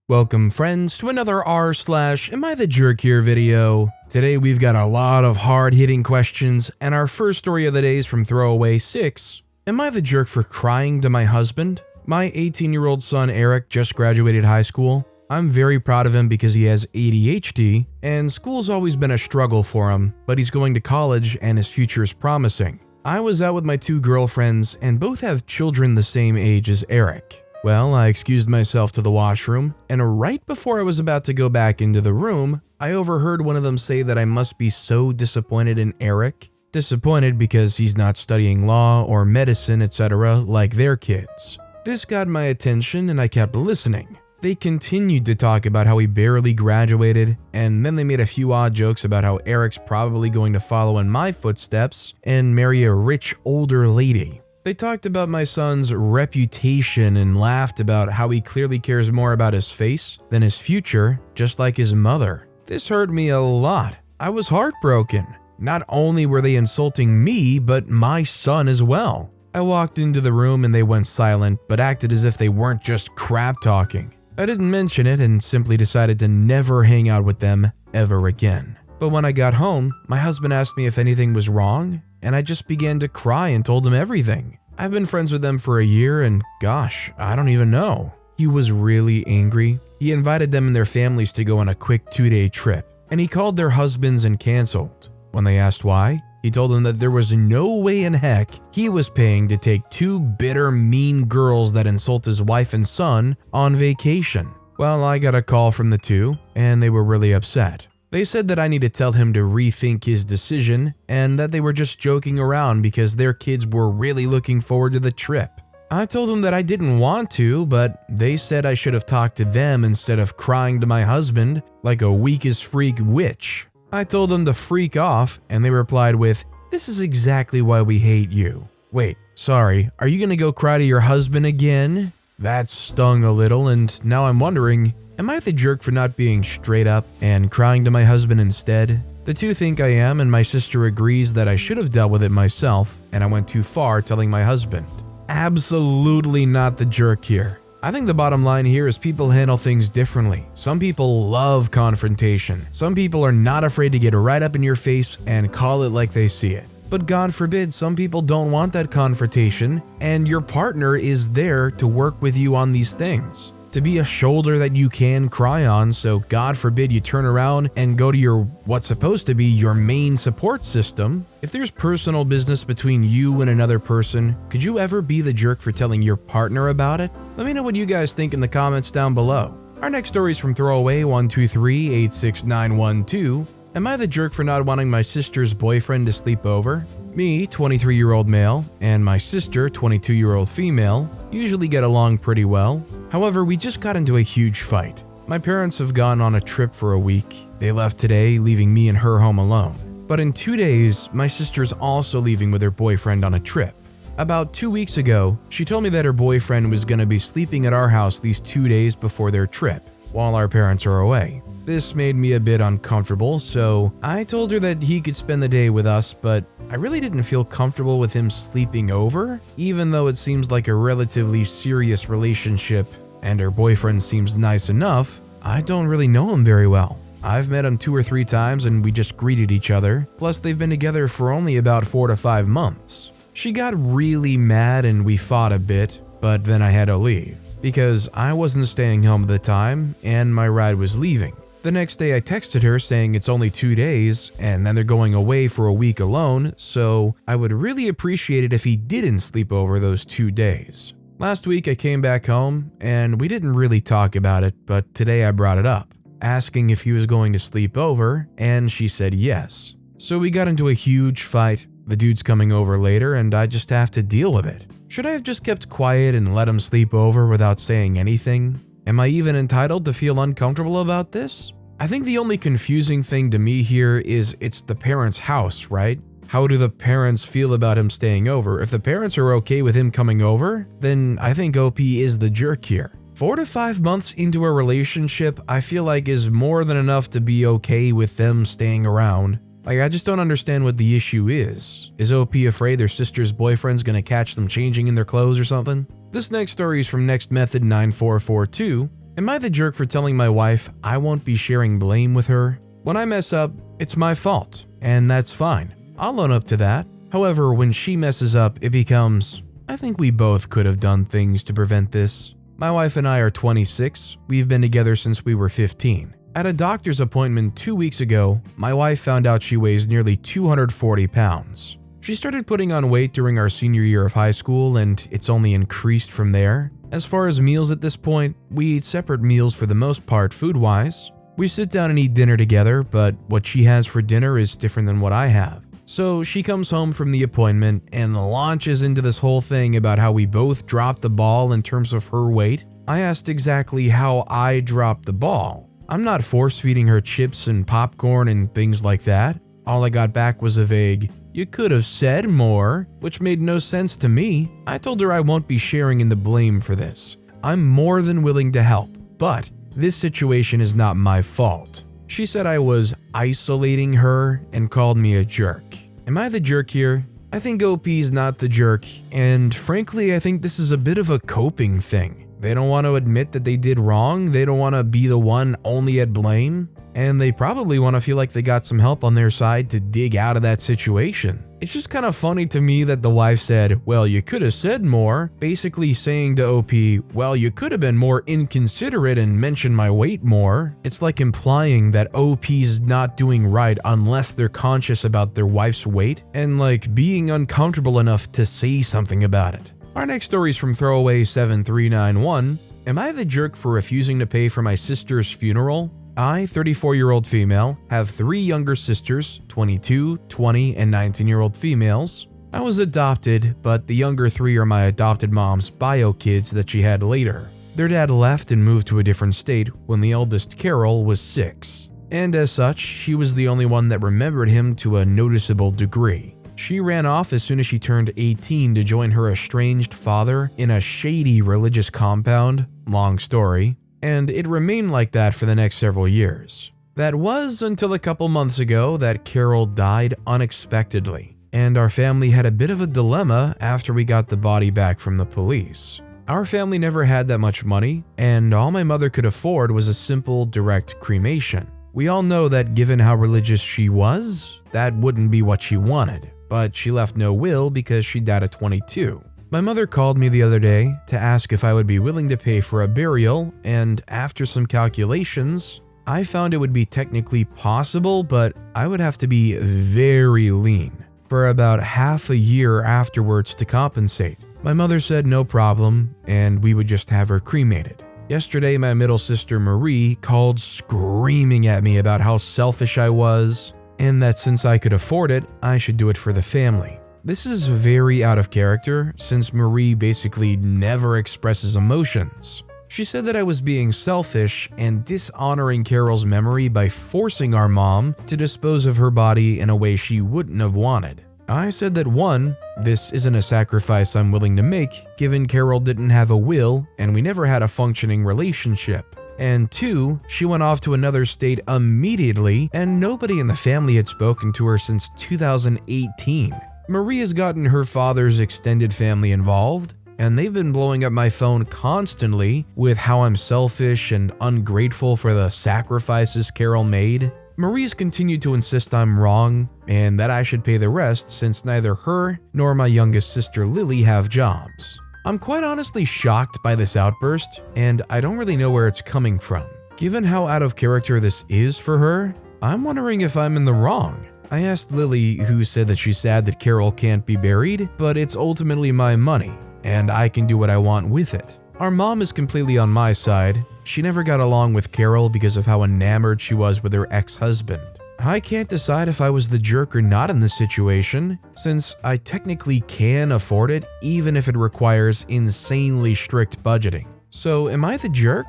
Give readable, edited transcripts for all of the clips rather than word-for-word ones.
Welcome friends to another r/Am I the Jerk Here video. Today we've got a lot of hard-hitting questions, and our first story of the day is from Throwaway 6. Am I the jerk for crying to my husband? My 18-year-old son Eric just graduated high school. I'm very proud of him because he has ADHD, and school's always been a struggle for him, but he's going to college and his future is promising. I was out with my two girlfriends, and both have children the same age as Eric. Well, I excused myself to the washroom, and right before I was about to go back into the room, I overheard one of them say that I must be so disappointed in Eric. Disappointed because he's not studying law or medicine, etc. like their kids. This got my attention and I kept listening. They continued to talk about how he barely graduated, and then they made a few odd jokes about how Eric's probably going to follow in my footsteps and marry a rich older lady. They talked about my son's reputation and laughed about how he clearly cares more about his face than his future, just like his mother. This hurt me a lot. I was heartbroken. Not only were they insulting me, but my son as well. I walked into the room and they went silent, but acted as if they weren't just crap talking. I didn't mention it and simply decided to never hang out with them ever again. But when I got home, my husband asked me if anything was wrong, and I just began to cry and told him everything. I've been friends with them for a year and gosh, I don't even know. He was really angry. He invited them and their families to go on a quick 2-day trip, and he called their husbands and canceled. When they asked why, he told them that there was no way in heck he was paying to take two bitter, mean girls that insult his wife and son on vacation. Well, I got a call from the two, and they were really upset. They said that I need to tell him to rethink his decision and that they were just joking around because their kids were really looking forward to the trip. I told them that I didn't want to, but they said I should have talked to them instead of crying to my husband like a weak-as-freak witch. I told them to freak off, and they replied with, "This is exactly why we hate you." Wait, sorry, are you gonna go cry to your husband again? That stung a little, and now I'm wondering, am I the jerk for not being straight up and crying to my husband instead? The two think I am, and my sister agrees that I should have dealt with it myself, and I went too far telling my husband. Absolutely not the jerk here. I think the bottom line here is people handle things differently. Some people love confrontation. Some people are not afraid to get right up in your face and call it like they see it. But God forbid, some people don't want that confrontation, and your partner is there to work with you on these things. To be a shoulder that you can cry on, so God forbid you turn around and go to your what's supposed to be your main support system. If there's personal business between you and another person, could you ever be the jerk for telling your partner about it? Let me know what you guys think in the comments down below. Our next story is from Throwaway 123-86912. Am I the jerk for not wanting my sister's boyfriend to sleep over? Me, 23-year-old male, and my sister, 22-year-old female, usually get along pretty well. However, we just got into a huge fight. My parents have gone on a trip for a week. They left today, leaving me and her home alone. But in 2 days, my sister's also leaving with her boyfriend on a trip. About 2 weeks ago, she told me that her boyfriend was going to be sleeping at our house these 2 days before their trip, while our parents are away. This made me a bit uncomfortable, so I told her that he could spend the day with us, but I really didn't feel comfortable with him sleeping over, even though it seems like a relatively serious relationship and her boyfriend seems nice enough. I don't really know him very well. I've met him 2 or 3 times and we just greeted each other, plus they've been together for only about 4 to 5 months. She got really mad and we fought a bit, but then I had to leave because I wasn't staying home at the time and my ride was leaving. The next day I texted her saying it's only 2 days and then they're going away for a week alone, so I would really appreciate it if he didn't sleep over those 2 days. Last week I came back home and we didn't really talk about it, but today I brought it up, asking if he was going to sleep over, and she said yes. So we got into a huge fight. The dude's coming over later and I just have to deal with it. Should I have just kept quiet and let him sleep over without saying anything? Am I even entitled to feel uncomfortable about this? I think the only confusing thing to me here is it's the parents' house, right? How do the parents feel about him staying over? If the parents are okay with him coming over, then I think OP is the jerk here. 4 to 5 months into a relationship, I feel like is more than enough to be okay with them staying around. Like, I just don't understand what the issue is. Is OP afraid their sister's boyfriend's gonna catch them changing in their clothes or something? This next story is from Next Method 9442. Am I the jerk for telling my wife I won't be sharing blame with her? When I mess up, it's my fault, and that's fine. I'll own up to that. However, when she messes up, it becomes, I think we both could have done things to prevent this. My wife and I are 26. We've been together since we were 15. At a doctor's appointment 2 weeks ago, my wife found out she weighs nearly 240 pounds. She started putting on weight during our senior year of high school, and it's only increased from there. As far as meals at this point, we eat separate meals for the most part food-wise. We sit down and eat dinner together, but what she has for dinner is different than what I have. So she comes home from the appointment and launches into this whole thing about how we both dropped the ball in terms of her weight. I asked exactly how I dropped the ball. I'm not force-feeding her chips and popcorn and things like that. All I got back was a vague, "You could have said more," which made no sense to me. I told her I won't be sharing in the blame for this. I'm more than willing to help, but this situation is not my fault. She said I was isolating her and called me a jerk. Am I the jerk here? I think OP's not the jerk, and frankly, I think this is a bit of a coping thing. They don't want to admit that they did wrong, they don't want to be the one only at blame, and they probably want to feel like they got some help on their side to dig out of that situation. It's just kind of funny to me that the wife said, "Well, you could have said more," basically saying to OP, "Well, you could have been more inconsiderate and mentioned my weight more." It's like implying that OP's not doing right unless they're conscious about their wife's weight and like being uncomfortable enough to say something about it. Our next story is from Throwaway7391. Am I the jerk for refusing to pay for my sister's funeral? I, 34-year-old female, have 3 younger sisters, 22, 20, and 19-year-old females. I was adopted, but the younger 3 are my adopted mom's bio kids that she had later. Their dad left and moved to a different state when the eldest, Carol, was 6. And as such, she was the only one that remembered him to a noticeable degree. She ran off as soon as she turned 18 to join her estranged father in a shady religious compound, long story, and it remained like that for the next several years. That was until a couple months ago that Carol died unexpectedly, and our family had a bit of a dilemma after we got the body back from the police. Our family never had that much money, and all my mother could afford was a simple, direct cremation. We all know that given how religious she was, that wouldn't be what she wanted. But she left no will because she died at 22. My mother called me the other day to ask if I would be willing to pay for a burial, and after some calculations, I found it would be technically possible, but I would have to be very lean for about half a year afterwards to compensate. My mother said no problem, and we would just have her cremated. Yesterday, my middle sister Marie called screaming at me about how selfish I was, and that since I could afford it, I should do it for the family. This is very out of character, since Marie basically never expresses emotions. She said that I was being selfish and dishonoring Carol's memory by forcing our mom to dispose of her body in a way she wouldn't have wanted. I said that 1, this isn't a sacrifice I'm willing to make, given Carol didn't have a will and we never had a functioning relationship. And 2, she went off to another state immediately and nobody in the family had spoken to her since 2018. Marie has gotten her father's extended family involved, and they've been blowing up my phone constantly with how I'm selfish and ungrateful for the sacrifices Carol made. Marie's continued to insist I'm wrong and that I should pay the rest since neither her nor my youngest sister Lily have jobs. I'm quite honestly shocked by this outburst, and I don't really know where it's coming from. Given how out of character this is for her, I'm wondering if I'm in the wrong. I asked Lily, who said that she's sad that Carol can't be buried, but it's ultimately my money, and I can do what I want with it. Our mom is completely on my side. She never got along with Carol because of how enamored she was with her ex-husband. I can't decide if I was the jerk or not in this situation, since I technically can afford it even if it requires insanely strict budgeting. So am I the jerk?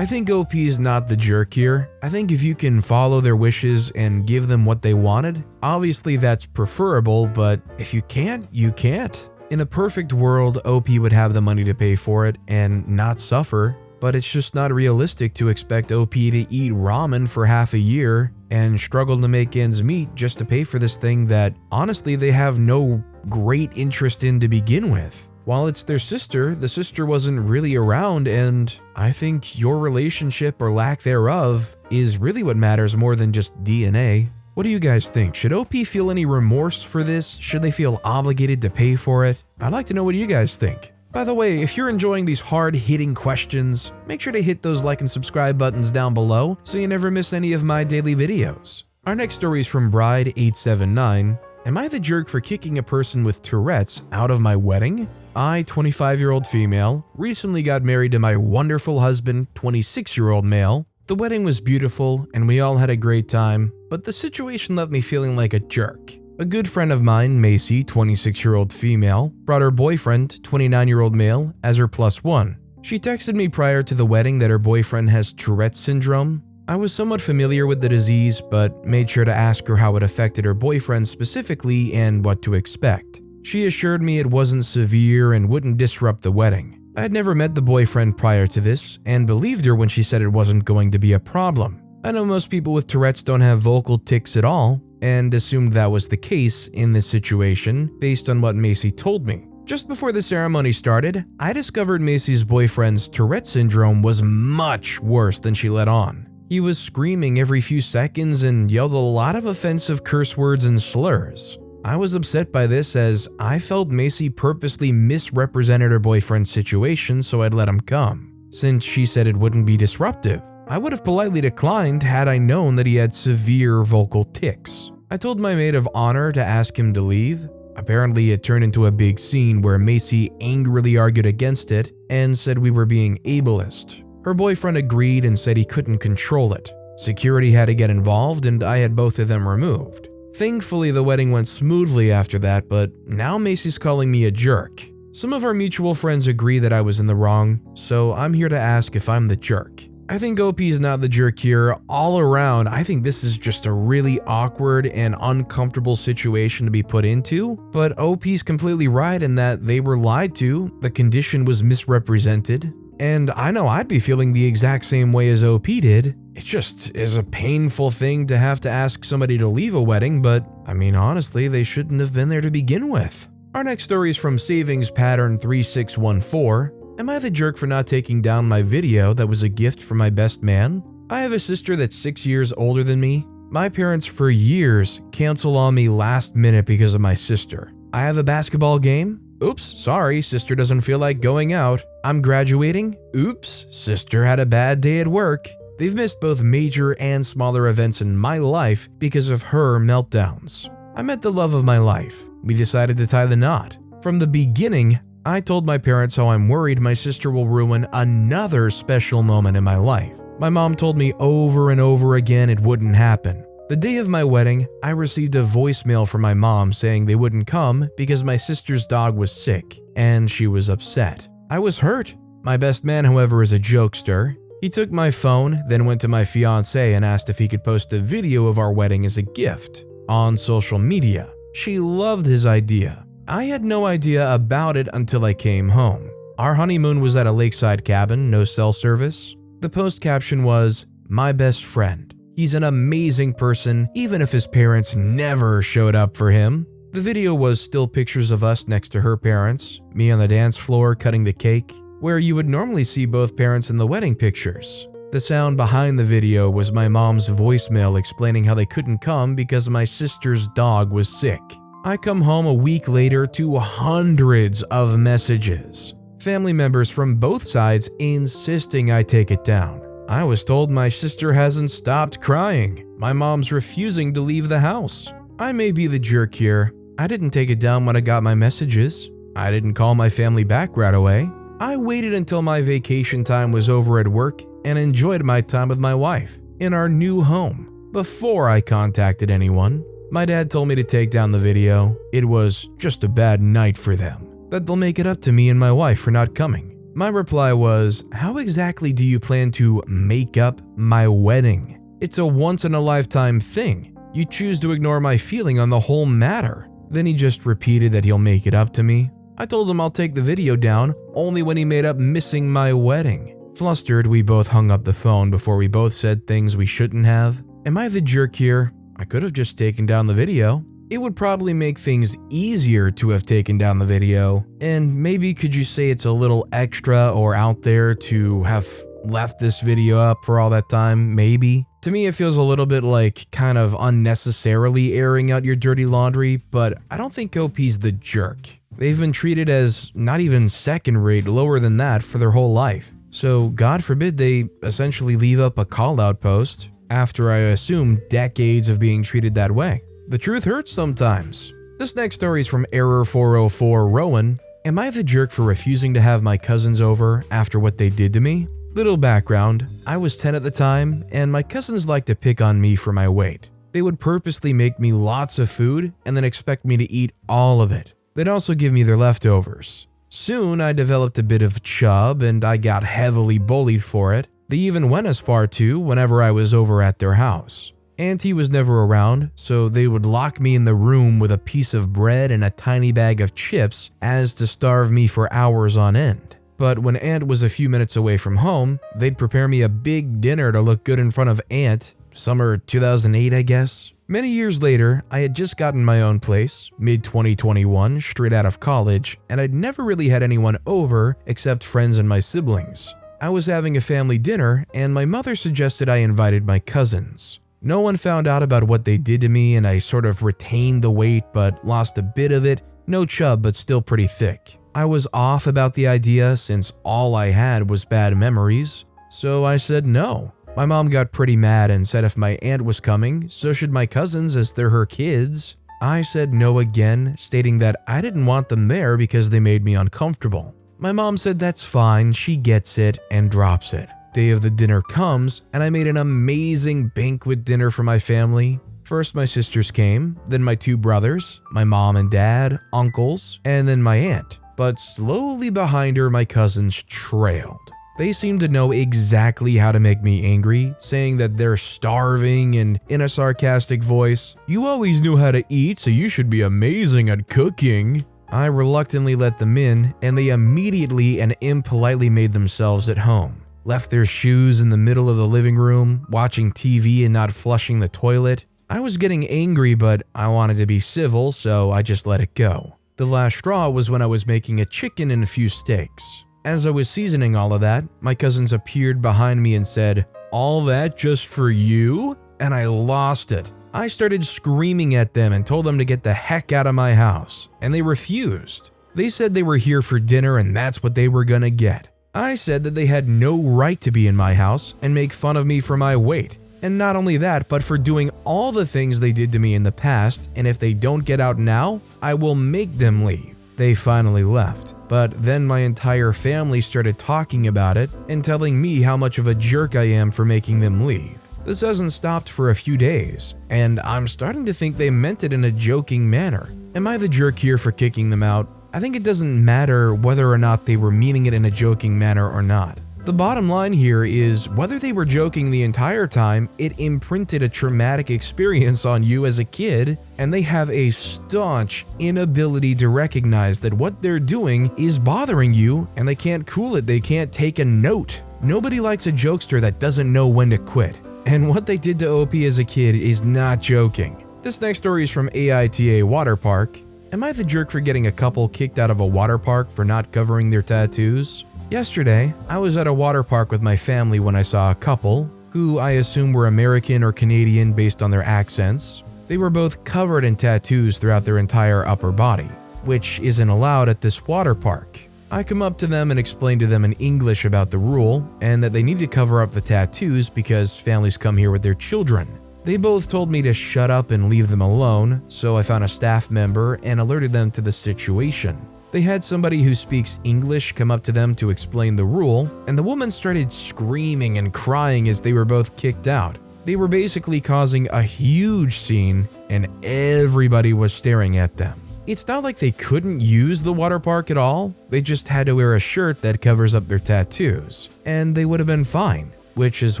I think OP is not the jerk here. I think if you can follow their wishes and give them what they wanted, obviously that's preferable, but if you can't, you can't. In a perfect world, OP would have the money to pay for it and not suffer, but it's just not realistic to expect OP to eat ramen for half a year and struggle to make ends meet just to pay for this thing that honestly they have no great interest in to begin with. While it's their sister, the sister wasn't really around, and I think your relationship or lack thereof is really what matters more than just DNA. What do you guys think? Should OP feel any remorse for this? Should they feel obligated to pay for it? I'd like to know what you guys think. By the way, if you're enjoying these hard-hitting questions, make sure to hit those like and subscribe buttons down below so you never miss any of my daily videos. Our next story is from Bride879. Am I the jerk for kicking a person with Tourette's out of my wedding? I, 25-year-old female, recently got married to my wonderful husband, 26-year-old male. The wedding was beautiful and we all had a great time, but the situation left me feeling like a jerk. A good friend of mine, Macy, 26-year-old female, brought her boyfriend, 29-year-old male, as her plus one. She texted me prior to the wedding that her boyfriend has Tourette syndrome. I was somewhat familiar with the disease, but made sure to ask her how it affected her boyfriend specifically and what to expect. She assured me it wasn't severe and wouldn't disrupt the wedding. I had never met the boyfriend prior to this and believed her when she said it wasn't going to be a problem. I know most people with Tourette's don't have vocal tics at all, and assumed that was the case in this situation based on what Macy told me. Just before the ceremony started, I discovered Macy's boyfriend's Tourette syndrome was much worse than she let on. He was screaming every few seconds and yelled a lot of offensive curse words and slurs. I was upset by this as I felt Macy purposely misrepresented her boyfriend's situation so I'd let him come. Since she said it wouldn't be disruptive, I would have politely declined had I known that he had severe vocal tics. I told my maid of honor to ask him to leave. Apparently, it turned into a big scene where Macy angrily argued against it and said we were being ableist. Her boyfriend agreed and said he couldn't control it. Security had to get involved and I had both of them removed. Thankfully, the wedding went smoothly after that, but now Macy's calling me a jerk. Some of our mutual friends agree that I was in the wrong, so I'm here to ask if I'm the jerk. I think OP is not the jerk here. All around, I think this is just a really awkward and uncomfortable situation to be put into, but OP's completely right in that they were lied to, the condition was misrepresented, and I know I'd be feeling the exact same way as OP did. It just is a painful thing to have to ask somebody to leave a wedding, but I mean, honestly, they shouldn't have been there to begin with. Our next story is from Savings Pattern 3614. Am I the jerk for not taking down my video that was a gift from my best man? I have a sister that's 6 years older than me. My parents for years cancel on me last minute because of my sister. I have a basketball game. Oops, sorry, sister doesn't feel like going out. I'm graduating. Oops, sister had a bad day at work. They've missed both major and smaller events in my life because of her meltdowns. I met the love of my life. We decided to tie the knot. From the beginning, I told my parents how I'm worried my sister will ruin another special moment in my life. My mom told me over and over again it wouldn't happen. The day of my wedding, I received a voicemail from my mom saying they wouldn't come because my sister's dog was sick and she was upset. I was hurt. My best man, however, is a jokester. He took my phone, then went to my fiancée and asked if he could post a video of our wedding as a gift on social media. She loved his idea. I had no idea about it until I came home. Our honeymoon was at a lakeside cabin, no cell service. The post caption was, "My best friend. He's an amazing person, even if his parents never showed up for him." The video was still pictures of us next to her parents, me on the dance floor cutting the cake, where you would normally see both parents in the wedding pictures. The sound behind the video was my mom's voicemail explaining how they couldn't come because my sister's dog was sick. I come home a week later to hundreds of messages. Family members from both sides insisting I take it down. I was told my sister hasn't stopped crying. My mom's refusing to leave the house. I may be the jerk here. I didn't take it down when I got my messages. I didn't call my family back right away. I waited until my vacation time was over at work and enjoyed my time with my wife in our new home before I contacted anyone. My dad told me to take down the video. It was just a bad night for them, that they'll make it up to me and my wife for not coming. My reply was, how exactly do you plan to make up my wedding? It's a once-in-a-lifetime thing. You choose to ignore my feeling on the whole matter. Then he just repeated that he'll make it up to me. I told him I'll take the video down only when he made up missing my wedding. Flustered, we both hung up the phone before we both said things we shouldn't have. Am I the jerk here? I could have just taken down the video. It would probably make things easier to have taken down the video, and maybe could you say it's a little extra or out there to have left this video up for all that time, maybe? To me, it feels a little bit like kind of unnecessarily airing out your dirty laundry, but I don't think OP's the jerk. They've been treated as not even second rate, lower than that for their whole life. So God forbid they essentially leave up a call-out post after, I assume, decades of being treated that way. The truth hurts sometimes. This next story is from Error404 Rowan. Am I the jerk for refusing to have my cousins over after what they did to me? Little background, I was 10 at the time, and my cousins liked to pick on me for my weight. They would purposely make me lots of food and then expect me to eat all of it. They'd also give me their leftovers. Soon I developed a bit of chub and I got heavily bullied for it. They even went as far to whenever I was over at their house. Auntie was never around, so they would lock me in the room with a piece of bread and a tiny bag of chips as to starve me for hours on end. But when Aunt was a few minutes away from home, they'd prepare me a big dinner to look good in front of Aunt. Summer 2008, I guess. Many years later, I had just gotten my own place, mid-2021, straight out of college, and I'd never really had anyone over except friends and my siblings. I was having a family dinner, and my mother suggested I invited my cousins. No one found out about what they did to me, and I sort of retained the weight but lost a bit of it. No chub, but still pretty thick. I was off about the idea since all I had was bad memories, so I said no. My mom got pretty mad and said if my aunt was coming, so should my cousins as they're her kids. I said no again, stating that I didn't want them there because they made me uncomfortable. My mom said that's fine, she gets it, and drops it. Day of the dinner comes, and I made an amazing banquet dinner for my family. First my sisters came, then my two brothers, my mom and dad, uncles, and then my aunt. But slowly behind her, my cousins trailed. They seemed to know exactly how to make me angry, saying that they're starving and in a sarcastic voice, "You always knew how to eat, so you should be amazing at cooking." I reluctantly let them in, and they immediately and impolitely made themselves at home. Left their shoes in the middle of the living room, watching TV and not flushing the toilet. I was getting angry, but I wanted to be civil, so I just let it go. The last straw was when I was making a chicken and a few steaks. As I was seasoning all of that, my cousins appeared behind me and said, "All that just for you?" And I lost it. I started screaming at them and told them to get the heck out of my house, and they refused. They said they were here for dinner and that's what they were gonna get. I said that they had no right to be in my house and make fun of me for my weight. And not only that, but for doing all the things they did to me in the past, and if they don't get out now, I will make them leave. They finally left, but then my entire family started talking about it and telling me how much of a jerk I am for making them leave. This hasn't stopped for a few days, and I'm starting to think they meant it in a joking manner. Am I the jerk here for kicking them out? I think it doesn't matter whether or not they were meaning it in a joking manner or not. The bottom line here is whether they were joking the entire time, it imprinted a traumatic experience on you as a kid, and they have a staunch inability to recognize that what they're doing is bothering you and they can't cool it, they can't take a note. Nobody likes a jokester that doesn't know when to quit. And what they did to OP as a kid is not joking. This next story is from AITA Water Park. Am I the jerk for getting a couple kicked out of a water park for not covering their tattoos? Yesterday, I was at a water park with my family when I saw a couple, who I assume were American or Canadian based on their accents. They were both covered in tattoos throughout their entire upper body, which isn't allowed at this water park. I come up to them and explain to them in English about the rule and that they need to cover up the tattoos because families come here with their children. They both told me to shut up and leave them alone, so I found a staff member and alerted them to the situation. They had somebody who speaks English come up to them to explain the rule, and the woman started screaming and crying as they were both kicked out. They were basically causing a huge scene, and everybody was staring at them. It's not like they couldn't use the water park at all, they just had to wear a shirt that covers up their tattoos, and they would have been fine, which is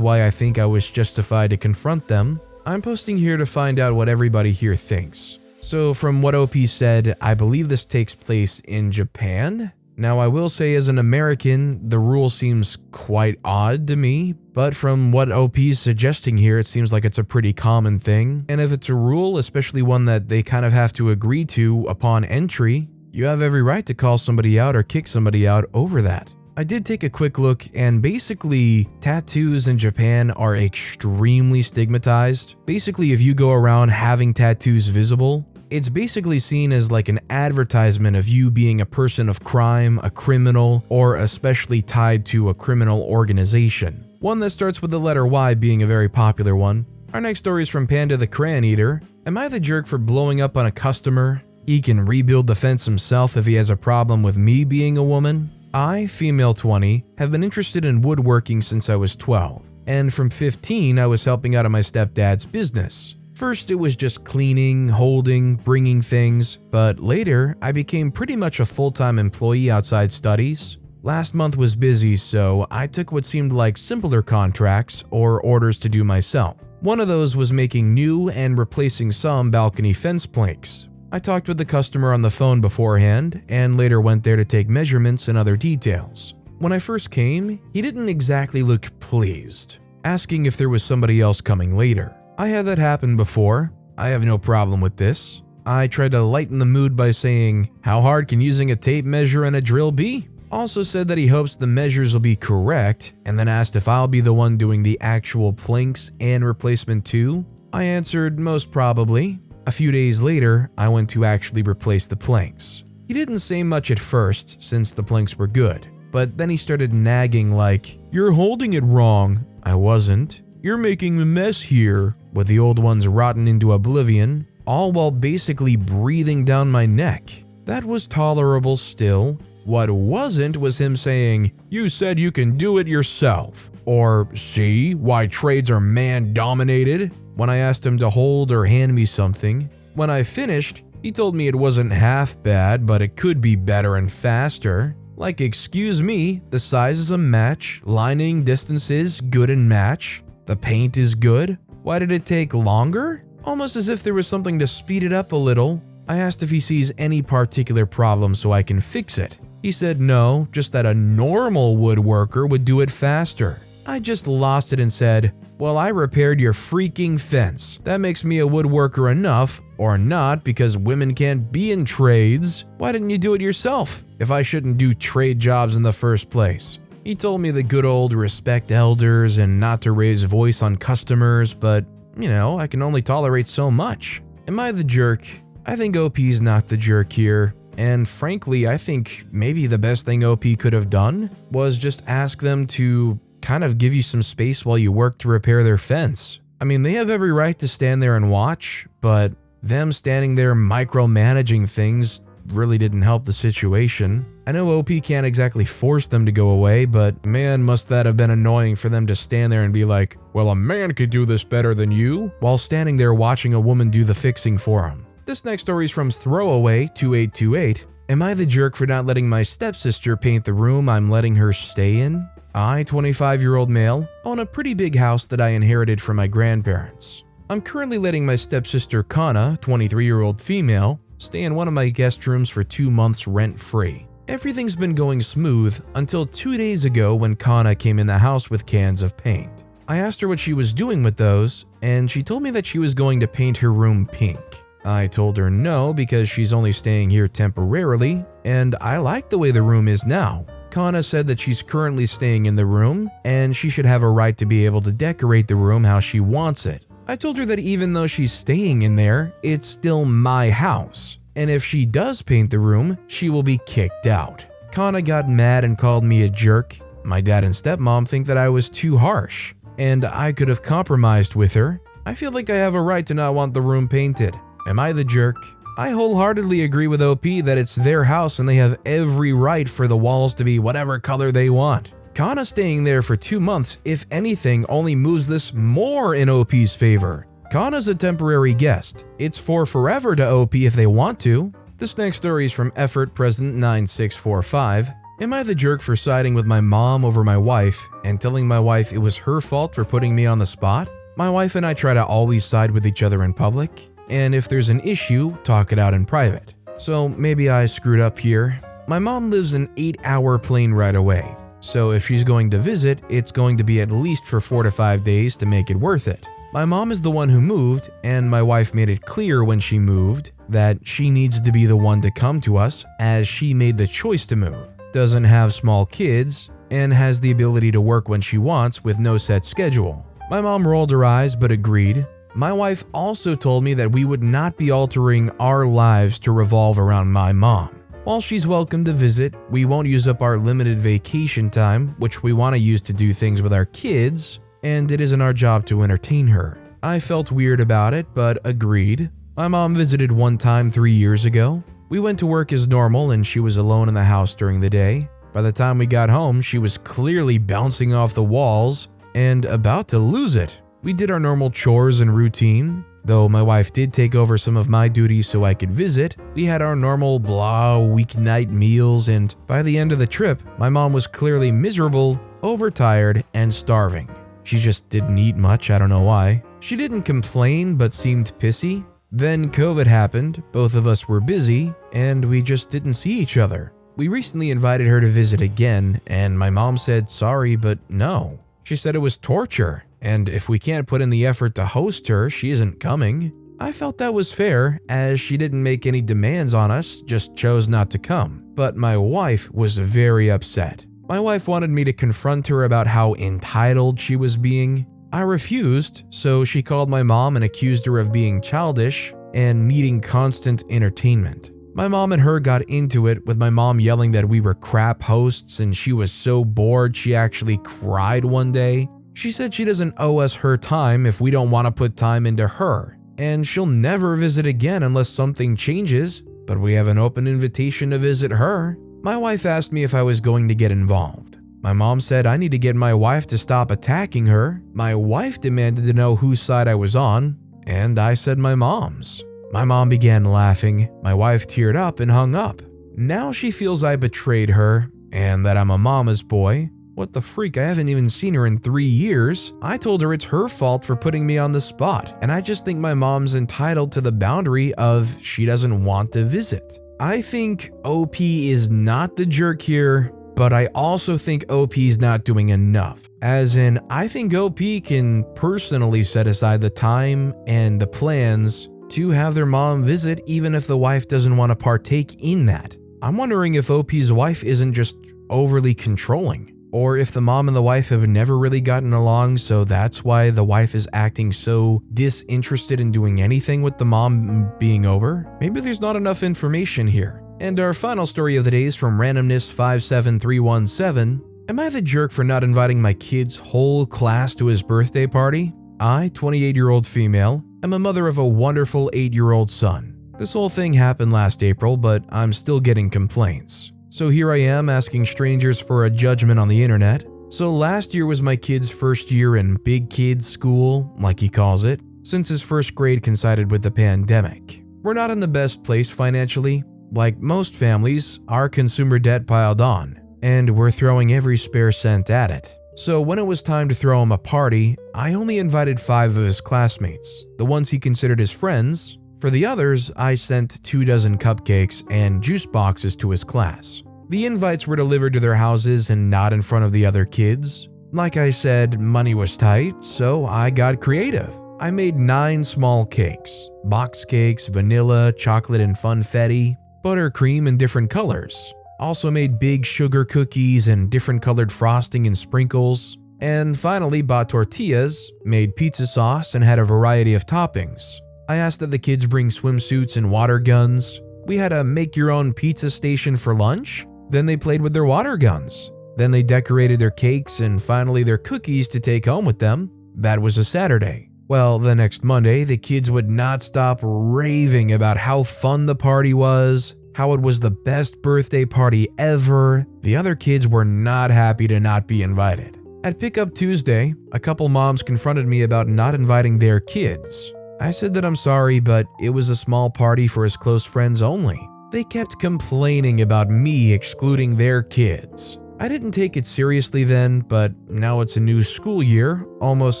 why I think I was justified to confront them. I'm posting here to find out what everybody here thinks. So from what OP said, I believe this takes place in Japan. Now, I will say as an American, the rule seems quite odd to me, but from what OP is suggesting here, it seems like it's a pretty common thing. And if it's a rule, especially one that they kind of have to agree to upon entry, you have every right to call somebody out or kick somebody out over that. I did take a quick look, and basically, tattoos in Japan are extremely stigmatized. Basically, if you go around having tattoos visible, it's basically seen as like an advertisement of you being a person of crime, a criminal, or especially tied to a criminal organization. One that starts with the letter Y being a very popular one. Our next story is from Panda the Crayon Eater. Am I the jerk for blowing up on a customer? He can rebuild the fence himself if he has a problem with me being a woman. I, female 20, have been interested in woodworking since I was 12, and from 15 I was helping out at my stepdad's business. First, it was just cleaning, holding, bringing things, but later, I became pretty much a full-time employee outside studies. Last month was busy, so I took what seemed like simpler contracts or orders to do myself. One of those was making new and replacing some balcony fence planks. I talked with the customer on the phone beforehand, and later went there to take measurements and other details. When I first came, he didn't exactly look pleased, asking if there was somebody else coming later. I had that happen before. I have no problem with this. I tried to lighten the mood by saying, how hard can using a tape measure and a drill be? Also said that he hopes the measures will be correct, and then asked if I'll be the one doing the actual planks and replacement too. I answered most probably. A few days later, I went to actually replace the planks. He didn't say much at first since the planks were good, but then he started nagging like, "You're holding it wrong." I wasn't. "You're making a mess here," with the old ones rotten into oblivion, all while basically breathing down my neck. That was tolerable still. What wasn't was him saying, "You said you can do it yourself," or "See why trades are man-dominated," when I asked him to hold or hand me something. When I finished, he told me it wasn't half bad, but it could be better and faster. Like, excuse me, the size is a match, lining distance is good and match, the paint is good. Why did it take longer? Almost as if there was something to speed it up a little. I asked if he sees any particular problem so I can fix it. He said no, just that a normal woodworker would do it faster. I just lost it and said, "Well, I repaired your freaking fence. That makes me a woodworker enough, or not, because women can't be in trades. Why didn't you do it yourself, if I shouldn't do trade jobs in the first place?" He told me the good old respect elders and not to raise voice on customers, but, I can only tolerate so much. Am I the jerk? I think OP's not the jerk here. And frankly, I think maybe the best thing OP could have done was just ask them to kind of give you some space while you work to repair their fence. I mean, they have every right to stand there and watch, but them standing there micromanaging things really didn't help the situation. I know OP can't exactly force them to go away, but man, must that have been annoying for them to stand there and be like, "Well, a man could do this better than you," while standing there watching a woman do the fixing for him. This next story is from Throwaway2828. Am I the jerk for not letting my stepsister paint the room I'm letting her stay in? I, 25-year-old male, own a pretty big house that I inherited from my grandparents. I'm currently letting my stepsister Kana, 23-year-old female, stay in one of my guest rooms for 2 months rent-free. Everything's been going smooth until 2 days ago when Kana came in the house with cans of paint. I asked her what she was doing with those, and she told me that she was going to paint her room pink. I told her no because she's only staying here temporarily, and I like the way the room is now. Kana said that she's currently staying in the room, and she should have a right to be able to decorate the room how she wants it. I told her that even though she's staying in there, it's still my house, and if she does paint the room, she will be kicked out. Kana got mad and called me a jerk. My dad and stepmom think that I was too harsh, and I could have compromised with her. I feel like I have a right to not want the room painted. Am I the jerk? I wholeheartedly agree with OP that it's their house and they have every right for the walls to be whatever color they want. Kana staying there for 2 months, if anything, only moves this more in OP's favor. Kana's a temporary guest. It's for forever to OP if they want to. This next story is from Effort President 9645. Am I the jerk for siding with my mom over my wife and telling my wife it was her fault for putting me on the spot? My wife and I try to always side with each other in public, and if there's an issue, talk it out in private. So maybe I screwed up here. My mom lives an 8-hour plane ride away, so if she's going to visit, it's going to be at least for 4 to 5 days to make it worth it. My mom is the one who moved, and my wife made it clear when she moved that she needs to be the one to come to us as she made the choice to move, doesn't have small kids, and has the ability to work when she wants with no set schedule. My mom rolled her eyes but agreed. My wife also told me that we would not be altering our lives to revolve around my mom. While she's welcome to visit, we won't use up our limited vacation time, which we want to use to do things with our kids, and it isn't our job to entertain her. I felt weird about it, but agreed. My mom visited one time 3 years ago. We went to work as normal and she was alone in the house during the day. By the time we got home, she was clearly bouncing off the walls and about to lose it. We did our normal chores and routine. Though my wife did take over some of my duties so I could visit, we had our normal weeknight meals, and by the end of the trip, my mom was clearly miserable, overtired, and starving. She just didn't eat much, I don't know why. She didn't complain but seemed pissy. Then COVID happened, both of us were busy, and we just didn't see each other. We recently invited her to visit again, and my mom said sorry but no. She said it was torture, and if we can't put in the effort to host her, she isn't coming. I felt that was fair, as she didn't make any demands on us, just chose not to come. But my wife was very upset. My wife wanted me to confront her about how entitled she was being. I refused, so she called my mom and accused her of being childish and needing constant entertainment. My mom and her got into it, with my mom yelling that we were crap hosts and she was so bored she actually cried one day. She said she doesn't owe us her time if we don't want to put time into her, and she'll never visit again unless something changes, but we have an open invitation to visit her. My wife asked me if I was going to get involved. My mom said I need to get my wife to stop attacking her. My wife demanded to know whose side I was on, and I said my mom's. My mom began laughing. My wife teared up and hung up. Now she feels I betrayed her and that I'm a mama's boy. What the freak, I haven't even seen her in 3 years. I told her it's her fault for putting me on the spot, and I just think my mom's entitled to the boundary of she doesn't want to visit. I think OP is not the jerk here, but I also think OP's not doing enough. As in, I think OP can personally set aside the time and the plans to have their mom visit even if the wife doesn't want to partake in that. I'm wondering if OP's wife isn't just overly controlling, or if the mom and the wife have never really gotten along, so that's why the wife is acting so disinterested in doing anything with the mom being over. Maybe there's not enough information here. And our final story of the day is from randomness57317. Am I the jerk for not inviting my kid's whole class to his birthday party? I, 28-year-old female, am a mother of a wonderful 8-year-old son. This whole thing happened last April, but I'm still getting complaints. So here I am asking strangers for a judgment on the internet. So last year was my kid's first year in big kids school, like he calls it, since his first grade coincided with the pandemic. We're not in the best place financially. Like most families, our consumer debt piled on, and we're throwing every spare cent at it. So when it was time to throw him a party, I only invited 5 of his classmates, the ones he considered his friends. For the others, I sent 24 cupcakes and juice boxes to his class. The invites were delivered to their houses and not in front of the other kids. Like I said, money was tight, so I got creative. I made 9 small cakes: box cakes, vanilla, chocolate and funfetti, buttercream in different colors. Also made big sugar cookies and different colored frosting and sprinkles. And finally bought tortillas, made pizza sauce, and had a variety of toppings. I asked that the kids bring swimsuits and water guns. We had a make-your-own pizza station for lunch. Then they played with their water guns. Then they decorated their cakes and finally their cookies to take home with them. That was a Saturday. Well, the next Monday, the kids would not stop raving about how fun the party was, how it was the best birthday party ever. The other kids were not happy to not be invited. At Pickup Tuesday, a couple moms confronted me about not inviting their kids. I said that I'm sorry, but it was a small party for his close friends only. They kept complaining about me excluding their kids. I didn't take it seriously then, but now it's a new school year, almost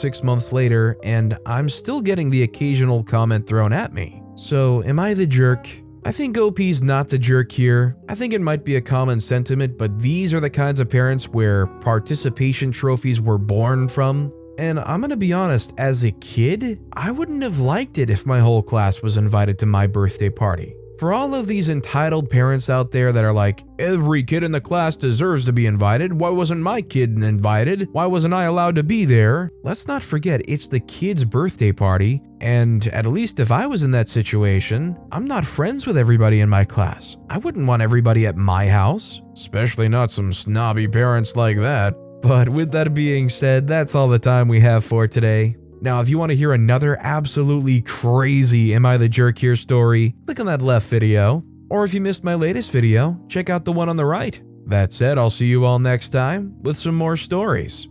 6 months later, and I'm still getting the occasional comment thrown at me. So am I the jerk? I think OP's not the jerk here. I think it might be a common sentiment, but these are the kinds of parents where participation trophies were born from. And I'm gonna be honest, as a kid, I wouldn't have liked it if my whole class was invited to my birthday party. For all of these entitled parents out there that are like, every kid in the class deserves to be invited, why wasn't my kid invited? Why wasn't I allowed to be there? Let's not forget, it's the kid's birthday party, and at least if I was in that situation, I'm not friends with everybody in my class. I wouldn't want everybody at my house, especially not some snobby parents like that. But with that being said, that's all the time we have for today. Now, if you want to hear another absolutely crazy Am I the Jerk Here story, click on that left video. Or if you missed my latest video, check out the one on the right. That said, I'll see you all next time with some more stories.